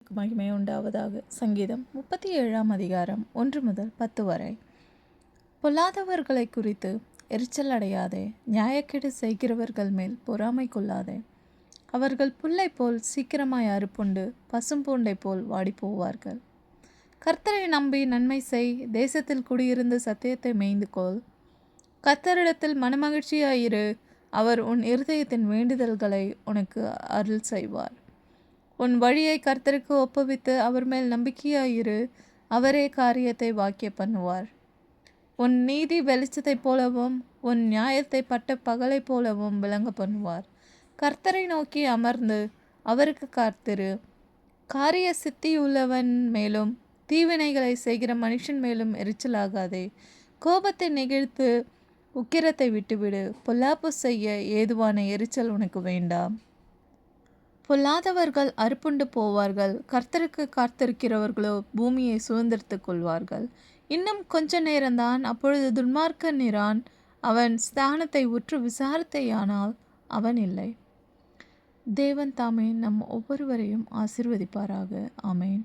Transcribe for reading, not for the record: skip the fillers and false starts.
நாமத்துக்கு மகிமை உண்டாவதாக. சங்கீதம் 37 அதிகாரம் 1 முதல் 10 வரை. பொல்லாதவர்களை குறித்து எரிச்சல் அடையாதே, நியாயக்கேடு செய்கிறவர்கள் மேல் பொறாமை கொள்ளாதே. அவர்கள் புல்லை போல் சீக்கிரமாய் அறுப்புண்டு பசும்பூண்டை போல் வாடி போவார்கள். கர்த்தரை நம்பி நன்மை செய், தேசத்தில் குடியிருந்து சத்தியத்தை மேய்ந்து கொள். கர்த்தரிடத்தில் மனமகிழ்ச்சியாயிரு, அவர் உன் இருதயத்தின் வேண்டுதல்களை உனக்கு அருள் செய்வார். உன் வழியை கர்த்தருக்கு ஒப்புவித்து அவர் மேல் நம்பிக்கையாயிரு, அவரே காரியத்தை வாக்கிய பண்ணுவார். உன் நீதி வெளிச்சத்தைப் போலவும் உன் நியாயத்தை பட்ட பகலை போலவும் விளங்க பண்ணுவார். கர்த்தரை நோக்கி அமர்ந்து அவருக்கு காத்திரு. காரிய சித்தியுள்ளவன் மேலும் தீவினைகளை செய்கிற மனுஷன் மேலும் எரிச்சலாகாதே. கோபத்தை நெகிழ்த்து உக்கிரத்தை விட்டுவிடு. பொல்லாப்பு செய்ய ஏதுவான எரிச்சல் உனக்கு வேண்டாம். பொல்லாதவர்கள் அறுப்புண்டு போவார்கள், கர்த்தருக்கு காத்திருக்கிறவர்களோ பூமியை சுதந்திரித்துக் கொள்வார்கள். இன்னும் கொஞ்ச நேரம்தான், அப்பொழுது துன்மார்க்கன் இரான். அவன் ஸ்தானத்தை உற்று விசாரித்தேயானால் அவன் இல்லை. தேவன் தாமே நம் ஒவ்வொருவரையும் ஆசீர்வதிப்பாராக. ஆமேன்.